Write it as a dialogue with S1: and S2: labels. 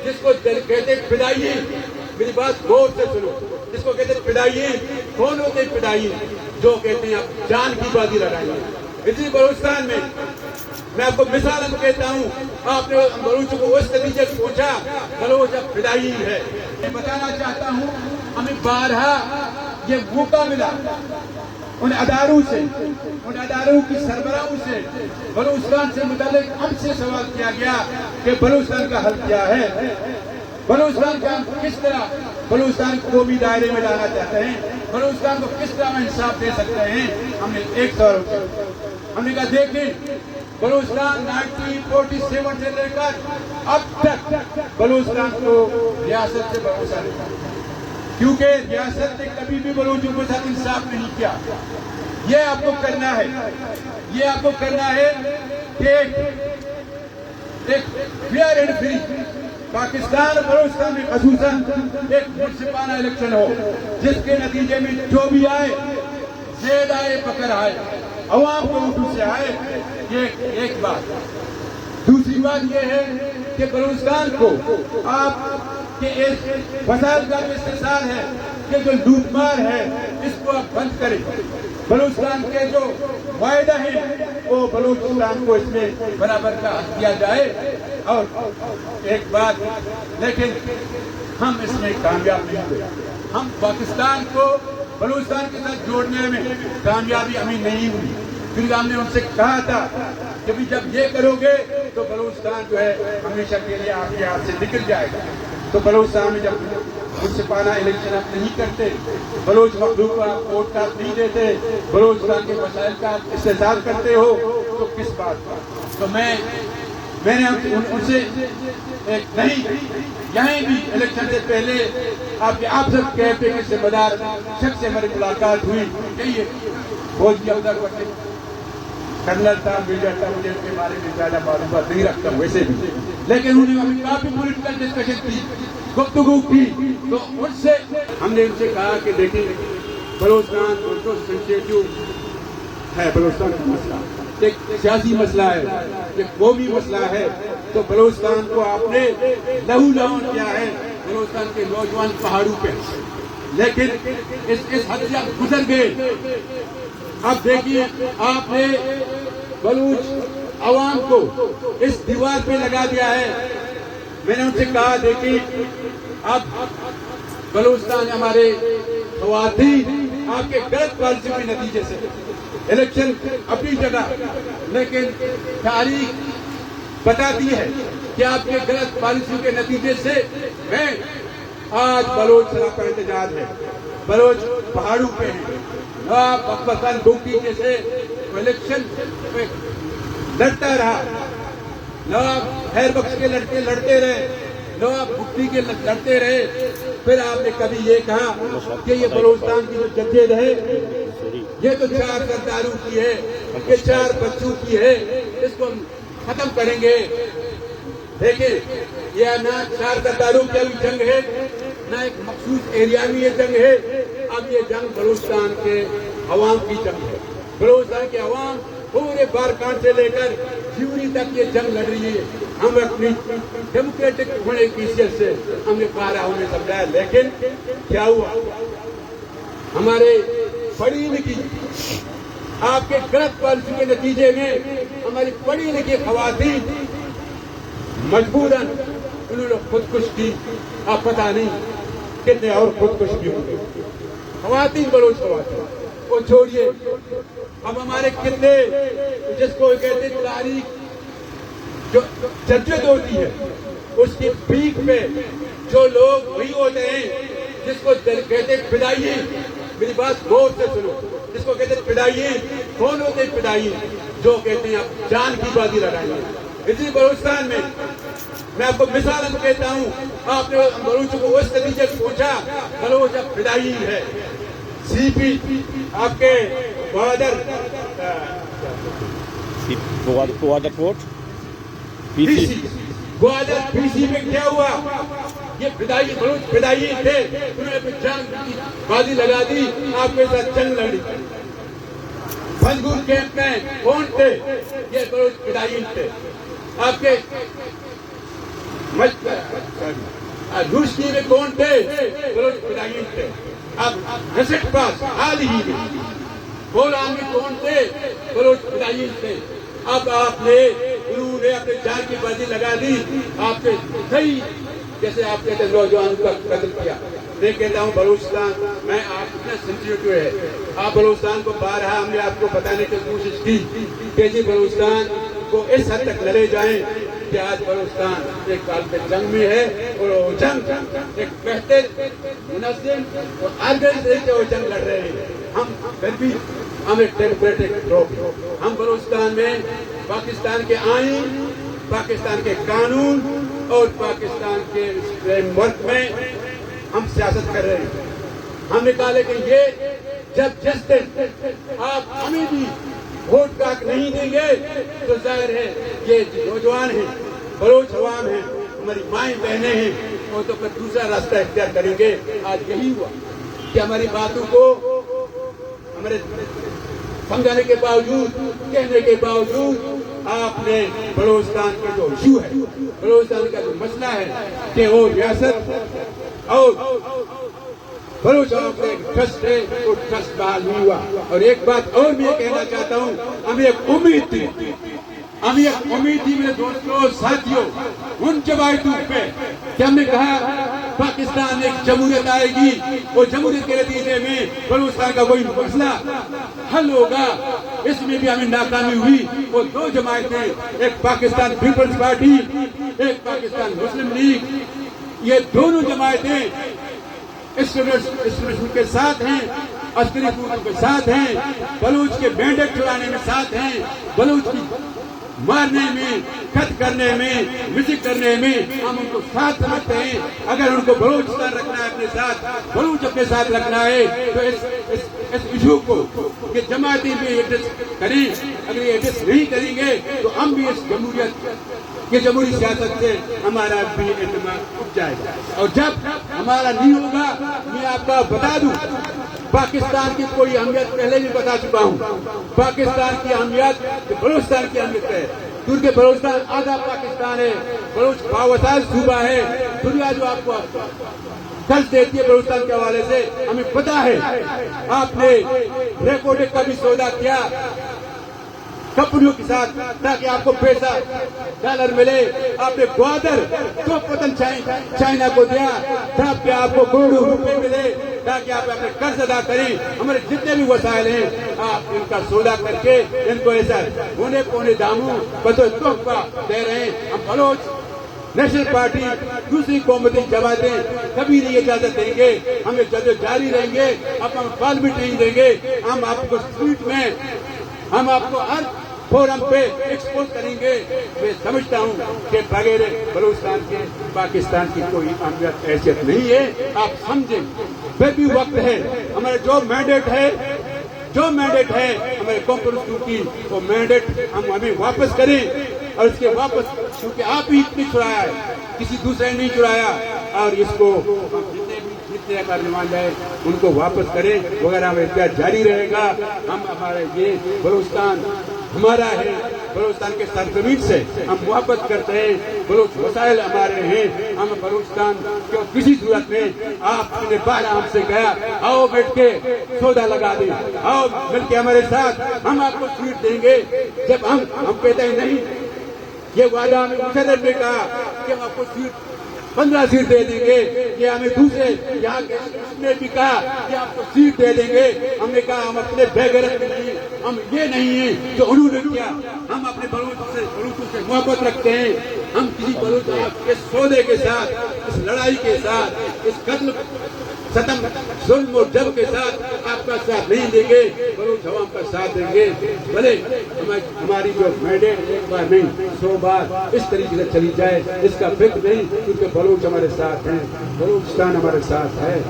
S1: جس کو کہتے فدائی، میری بات غور سے سنو، جس کو کہتے فدائی، کون ہوتے فدائی؟ جو کہتے ہیں آپ جان کی بازی لڑائیں گے۔ اسی بلوچستان میں آپ کو مثال کہتا ہوں، آپ نے بلوچوں کو اس نتیجے سے پوچھا بلوچ اب فدائی ہے۔ میں بتانا چاہتا ہوں ہمیں بارہا یہ موقع ملا ان اداروں سے، ان اداروں کی سربراہوں سے بلوچستان سے متعلق ہم سے سوال کیا گیا کہ بلوچستان کا حل کیا ہے، بلوچستان کا کس طرح بلوچستان کو قومی دائرے میں لانا چاہتے ہیں، بلوچستان کو کس طرح انصاف دے سکتے ہیں۔ ہم نے ایک سوال کیا، ہم نے کہا دیکھیں بلوچستان 1947 سے لے کر اب تک بلوچستان کو ریاست سے بھروسہ نہیں، کیونکہ ریاست نے کبھی بھی بلوچوں کے ساتھ انصاف نہیں کیا۔ یہ آپ کو کرنا ہے، یہ آپ کو کرنا ہے کہ ایک فیئر اینڈ فری پاکستان اور بلوچستان میں خصوصاً ایک منصفانہ الیکشن ہو، جس کے نتیجے میں جو بھی آئے، زید آئے بکر آئے، عوام کو اردو سے آئے۔ یہ ایک بات۔ دوسری بات یہ ہے کہ بلوچستان کو آپ کے اس وسائل کا استحصال ہے کہ جو لوٹ مار ہے اس کو آپ بند کریں، بلوچستان کے جو معاہدہ ہیں وہ بلوچستان کو اس میں برابر کا حق دیا جائے۔ اور ایک بات، لیکن ہم اس میں کامیاب نہیں ہوئے، ہم پاکستان کو بلوچستان کے ساتھ جوڑنے میں کامیابی ہمیں نہیں ہوئی، کیونکہ ہم نے ان سے کہا تھا کہ جب یہ کرو گے تو بلوچستان جو ہے ہمیشہ کے لیے آپ کے ہاتھ سے نکل جائے گا۔ تو بلوچستان میں جب منصفانہ الیکشن آپ نہیں کرتے، بلوچ مخلوق کو آپ ووٹ کا نہیں دیتے، بلوچستان کے مسائل کا آپ استحصال کرتے ہو، تو کس بات کا؟ تو میں نے ان سے ایک نہیں، یہیں بھی الیکشن سے پہلے آپ کے آپ سب کہتے ہیں ذمہ دار شخص سے ہماری ملاقات ہوئی، یہی فوج کی افسر کرتے کرنل تھا، میجر تھا، مجھے اس کے بارے میں زیادہ معلومات نہیں رکھتا ہوں ویسے بھی، لیکن انہوں نے ہمیں کافی پولیٹیکل ڈسکشن کی، گفتگو کی، تو ہم نے ان سے کہا کہ دیکھیں بلوچستان تو سینسیٹیو ہے، بلوچستان کا مسئلہ ایک سیاسی مسئلہ ہے، ایک قومی مسئلہ ہے، تو بلوچستان کو آپ نے لہو لہان کیا ہے، بلوچستان کے نوجوان پہاڑوں پہ، لیکن اس حد سے آپ گزر گئے۔ اب دیکھیے آپ نے بلوچ عوام کو اس دیوار پہ لگا دیا ہے۔ میں نے ان سے کہا دیکھیے اب بلوچستان ہمارے خواتین آپ کے غلط پالیسی کے نتیجے سے الیکشن اپنی جگہ، لیکن تاریخ بتاتی ہے کہ آپ کے غلط پالیسی کے نتیجے سے میں آج بلوچ سراپا احتجاج ہے، بلوچ پہاڑوں پہ ہیں، نواب اکبر خان بگٹی جیسے الیکشن لڑتا رہا، نواب خیر بخش کے لڑکے لڑتے رہے، نواب بگٹی کے لڑتے رہے، پھر آپ نے کبھی یہ کہا کہ یہ بلوچستان کی جو جدید ہے یہ تو 4 سرداروں کی ہے، یہ 4 بچوں کی ہے، اس کو ہم ختم کریں گے۔ دیکھیں یہ نہ 4 سرداروں کی ابھی جنگ ہے، نہ ایک مخصوص ایریا میں یہ جنگ ہے، اب یہ جنگ بلوچستان کے عوام کی جنگ ہے۔ بلوچستان کے عوام پورے بارکان سے لے کر جیوری تک یہ جنگ لڑ رہی ہے۔ ہم اپنی ڈیموکریٹک ہونے کی حیثیت سے ہم نے پارا ہونے سمجھایا، لیکن کیا ہوا؟ ہمارے پڑھی لکھی آپ کے غلط پالیسی کے نتیجے میں ہماری پڑھی لکھی خواتین مجبوراً انہوں نے خودکش کی، آپ پتہ نہیں کتنے اور خودکش کی ہوں گے خواتین، بلوچ خواتین۔ وہ چھوڑیے، اب ہمارے کتنے جس کو کہتے ہیں تاریخ جو جدید ہوتی ہے اس کی پیک پہ جو لوگ وہی ہوتے ہیں جس کو کہتے ہیں فدائی، میری بات غور سے سنو، جس کو کہتے ہیں فدائی، کون ہوتے ہیں فدائی؟ جو کہتے ہیں آپ جان کی بازی لڑائیں گے۔ اسی بلوچستان میں آپ کو مثال کہتا ہوں، آپ نے بلوچوں کو اس نتیجے سے پوچھا بلوچ اب فدائی ہے، سی پی آپ کے بہادر
S2: کوٹ
S1: پی سی میں کیا ہوا؟ یہ فدائی بلوچ فدائی تھے، انہوں نے جنگ کی بازی لگا دی، آپ کے ساتھ جنگ لڑی۔ بھنگور کیمپ میں کون تھے؟ یہ بلوچ فدائی تھے۔ آپ کے یونیورسٹی میں کون تھے؟ بلوچ فدائین تھے. اب ریسٹ پاس حال ہی میں بولان میں کون تھے؟ بلوچ فدائین تھے. اب آپ نے انہوں نے اپنے جان کی بازی لگا دی. آپ نے صحیح جیسے آپ کہتے ہیں نوجوان کا قتل کیا. میں کہتا ہوں بلوچستان میں آپ اتنا سینسیٹیو ہے. آپ بلوچستان کو بارہا ہم نے آپ کو بتانے کی کوشش کی کہ جی بلوچستان کو اس حد تک لڑے جائیں کہ آج بلوچستان ایک کال پہ جنگ میں ہے اور وہ جنگ ایک بہتر منظم اور آرگنائزیشن وہ جنگ لڑ رہے ہیں. ہم پھر بھی ہم ایک ڈیموکریٹک ڈراپ ہم بلوچستان میں پاکستان کے آئین پاکستان کے قانون اور پاکستان کے فریم ورک میں ہم سیاست کر رہے ہیں. ہم نکالے کہ یہ جب جس دن آپ ہمیں بھی ووٹ کا حق نہیں دیں گے تو ظاہر ہے یہ نوجوان ہیں بلوچ عوام ہیں ہماری مائیں بہنیں ہیں وہ تو پھر دوسرا راستہ اختیار کریں گے. آج یہی ہوا کہ ہماری باتوں کو ہمارے سمجھانے کے باوجود کہنے کے باوجود آپ نے بلوچستان کے جو ایشو ہے بلوچستان کا جو مسئلہ ہے کہ وہ ریاست اور بلوچ عوام کا ایک ٹرسٹ ہے وہ ٹرسٹ بحال نہیں ہوا. اور ایک بات اور میں یہ کہنا چاہتا ہوں ہمیں ایک امید تھی میرے دوستوں ساتھیوں ان جماعتوں پہ کہ ہم نے کہا پاکستان ایک جمہوریت آئے گی وہ جمہوریت کے نتیجے میں بلوچستان کا کوئی مسئلہ حل ہوگا. اس میں بھی ہمیں ناکامی ہوئی. وہ دو جماعتیں ایک پاکستان پیپلز پارٹی ایک پاکستان مسلم لیگ یہ دونوں جماعتیں اسٹیبلشمنٹ کے ساتھ ہیں عسکری قوتوں کے ساتھ ہیں بلوچ کے مینڈیٹ چلانے میں ساتھ ہیں بلوچ کی مارنے میں قتل کرنے میں وزٹ کرنے میں ہم ان کو ساتھ رکھتے ہیں. اگر ان کو بلوچستان رکھنا ہے اپنے ساتھ بلوچ اپنے ساتھ رکھنا ہے تو اس ایشو کو کہ جماعتی بھی ایڈریس کریں. اگر یہ ایڈریس نہیں کریں گے تو ہم بھی اس جمہوریت یہ جمہوری سیاست سے ہمارا بھی اعتماد اٹھ جائے گا. اور جب ہمارا نہیں ہوگا میں آپ کو بتا دوں پاکستان کی کوئی اہمیت پہلے بھی بتا چکا ہوں. پاکستان کی اہمیت بلوچستان کی اہمیت ہے کیونکہ بلوچستان آدھا پاکستان ہے. بلوچ باوسائل صوبہ ہے. دنیا جو آپ کو قرض دیتی ہے بلوچستان کے حوالے سے ہمیں پتا ہے. آپ نے ریکارڈ کا بھی سودا کیا کمپنیوں کے ساتھ تاکہ آپ کو پیسہ ڈالر ملے. آپ نے گوادر تو پتن چائنا کو دیا تاکہ آپ کو کروڑوں روپے ملے تاکہ آپ اپنے قرض ادا کریں. ہمارے جتنے بھی وسائل ہیں آپ ان کا سودا کر کے ان کو ایسا ہونے پونے داموں بطور تحفہ دے رہے ہیں. ہم بلوچ نیشنل پارٹی دوسری قومتی جماعتیں کبھی نہیں اجازت دیں گے. ہمیں جدوجہد جاری رہیں گے. اب ہم پارلیمنٹ نہیں دیں گے. ہم آپ کو اسٹریٹ میں ہم آپ کو ہر فورم پہ ایکسپوز کریں گے. میں سمجھتا ہوں کہ بغیر بلوچستان کے پاکستان کی کوئی اہمیت حیثیت نہیں ہے. آپ سمجھیں پھر بھی وقت ہے. ہمارا جو مینڈیٹ ہے ہمارے کانفرنس کی وہ مینڈیٹ ہم ہمیں واپس کریں اور اس کے واپس کیونکہ آپ ہی نے چرایا ہے کسی دوسرے نے نہیں چرایا. اور اس کو جتنے کا نمائند ہے ان کو واپس کریں وغیرہ ہمیں احتجاج جاری رہے گا. ہم ہمارے یہ بلوچستان ہمارا ہے. بلوچستان کے سرزمین سے ہم محبت کرتے ہیں. بلوچ وسائل ہمارے ہیں. ہم بلوچستان کو کسی صورت میں آپ نے پہلا ہم سے کہا آؤ بیٹھ کے سودا لگا دیں آؤ مل کے ہمارے ساتھ ہم آپ کو سیٹ دیں گے. جب ہم کہتے ہیں نہیں یہ وعدہ ہمیں مشرف نے کہا کہ ہم آپ کو سیٹ 15 سیٹ دے دیں گے. یہ ہمیں دوسرے یہاں کے نے بھی کہا کہ آپ کو سیٹ دے دیں گے. ہم نے کہا ہم اپنے بے غیرت نہیں ہم یہ نہیں ہیں جو انہوں نے کیا. ہم اپنے بلوچوں سے محبت رکھتے ہیں. ہم کسی بلوچ کے سودے کے ساتھ اس لڑائی کے ساتھ اس قتل ستم ظلم اور جب کے ساتھ آپ کا ساتھ نہیں دیں گے. بلوچ عوام کا ساتھ دیں گے. بھلے ہماری جو مینڈیٹ ایک بار نہیں 100 بار اس طریقے سے چلی جائے اس کا فکر نہیں کیونکہ بلوچ ہمارے ساتھ ہیں. بلوچستان ہمارے ساتھ ہے.